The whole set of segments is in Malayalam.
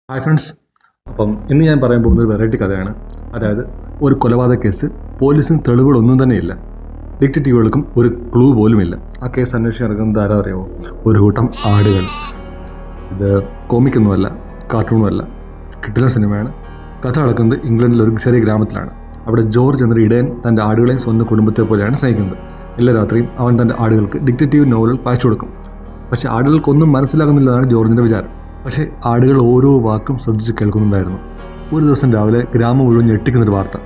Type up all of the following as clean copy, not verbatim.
ഹായ് ഫ്രണ്ട്സ്, അപ്പം ഇന്ന് ഞാൻ പറയാൻ പോകുന്ന ഒരു വെറൈറ്റി കഥയാണ്. അതായത് ഒരു കൊലപാതക കേസ്, പോലീസിന് തെളിവുകളൊന്നും തന്നെയില്ല, ഡിറ്റക്റ്റീവുകൾക്കും ഒരു ക്ലൂ പോലുമില്ല. ആ കേസ് അന്വേഷിച്ച് നടക്കുന്നത് ആരാ അറിയാമോ? ഒരു കൂട്ടം ആടുകൾ. ഇത് കോമിക്കൊന്നുമല്ല, കാർട്ടൂണുമല്ല, കിട്ടുന്ന സിനിമയാണ്. കഥ നടക്കുന്നത് ഇംഗ്ലണ്ടിലെ ഒരു ചെറിയ ഗ്രാമത്തിലാണ്. അവിടെ ജോർജ് എന്നൊരു ഇടയൻ തൻ്റെ ആടുകളെയും സ്വന്തം കുടുംബത്തെ പോലെയാണ് സ്നേഹിക്കുന്നത്. എല്ലാ രാത്രിയും അവൻ തൻ്റെ ആടുകൾക്ക് ഡിറ്റക്റ്റീവ് നോവലുകൾ വായിച്ചു കൊടുക്കും. പക്ഷേ ആടുകൾക്കൊന്നും മനസ്സിലാകുന്നില്ലെന്നാണ് ജോർജിൻ്റെ വിചാരം. പക്ഷേ ആടുകൾ ഓരോ വാക്കും ശ്രദ്ധിച്ച് കേൾക്കുന്നുണ്ടായിരുന്നു. ഒരു ദിവസം രാവിലെ ഗ്രാമം മുഴുവൻ ഞെട്ടിക്കുന്നൊരു വാർത്ത: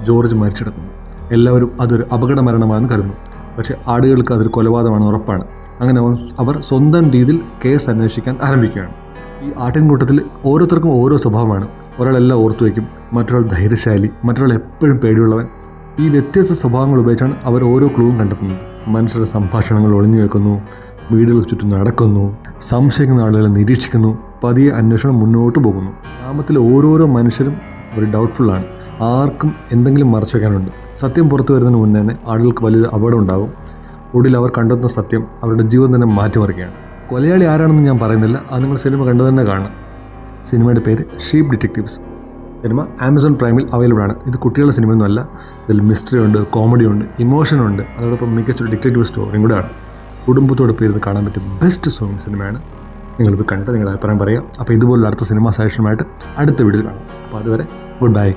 ജോർജ് മരിച്ചെടുക്കുന്നു. എല്ലാവരും അതൊരു അപകട മരണമാണെന്ന് കരുതുന്നു. പക്ഷേ ആടുകൾക്ക് അതൊരു കൊലപാതകമാണെന്ന് ഉറപ്പാണ്. അങ്ങനെ അവർ സ്വന്തം രീതിയിൽ കേസ് അന്വേഷിക്കാൻ ആരംഭിക്കുകയാണ്. ഈ ആട്ടിൻകൂട്ടത്തിൽ ഓരോരുത്തർക്കും ഓരോ സ്വഭാവമാണ്. ഒരാളെല്ലാം ഓർത്തു വയ്ക്കും, മറ്റൊരാൾ ധൈര്യശാലി, മറ്റൊരാൾ എപ്പോഴും പേടിയുള്ളവൻ. ഈ വ്യത്യസ്ത സ്വഭാവങ്ങൾ ഉപയോഗിച്ചാണ് അവർ ഓരോ ക്ലൂവും കണ്ടെത്തുന്നത്. മനുഷ്യരുടെ സംഭാഷണങ്ങൾ ഒളിഞ്ഞു വെക്കുന്നു, വീടുകൾക്ക് ചുറ്റും നടക്കുന്നു, സംശയിക്കുന്ന ആളുകളെ നിരീക്ഷിക്കുന്നു. പതിയെ അന്വേഷണം മുന്നോട്ട് പോകുന്നു. ഗ്രാമത്തിലെ ഓരോരോ മനുഷ്യരും ഒരു ഡൗട്ട്ഫുള്ളാണ്. ആർക്കും എന്തെങ്കിലും മറച്ചു വയ്ക്കാനുണ്ട്. സത്യം പുറത്തു വരുന്നതിന് മുന്നേ തന്നെ ആളുകൾക്ക് വലിയൊരു അപകടം ഉണ്ടാകും. ഒടുവിൽ അവർ കണ്ടെത്തുന്ന സത്യം അവരുടെ ജീവിതം തന്നെ മാറ്റിമറിക്കുകയാണ്. കൊലയാളി ആരാണെന്ന് ഞാൻ പറയുന്നില്ല, അത് നിങ്ങൾ സിനിമ കണ്ടു തന്നെ കാണാം. സിനിമയുടെ പേര് ഷീപ്പ് ഡിറ്റക്റ്റീവ്സ്. സിനിമ ആമസോൺ പ്രൈമിൽ അവൈലബിൾ ആണ്. ഇത് കുട്ടികളുടെ സിനിമയൊന്നുമല്ല. ഇതിൽ മിസ്റ്ററി ഉണ്ട്, കോമഡി ഉണ്ട്, ഇമോഷനുണ്ട്. അതോടൊപ്പം മികച്ചൊരു ഡിറ്റക്റ്റീവ് സ്റ്റോറിയും കൂടെയാണ്. കുടുംബത്തോട് പേര് കാണാൻ പറ്റിയ ബെസ്റ്റ് സിനിമയാണ്. നിങ്ങളിപ്പോൾ കണ്ടിട്ട് നിങ്ങളുടെ അഭിപ്രായം പറയാം. അപ്പോൾ ഇതുപോലുള്ള അടുത്ത സിനിമ സജഷനുമായിട്ട് അടുത്ത വീഡിയോയിൽ കാണാം. അപ്പോൾ അതുവരെ ഗുഡ് ബൈ.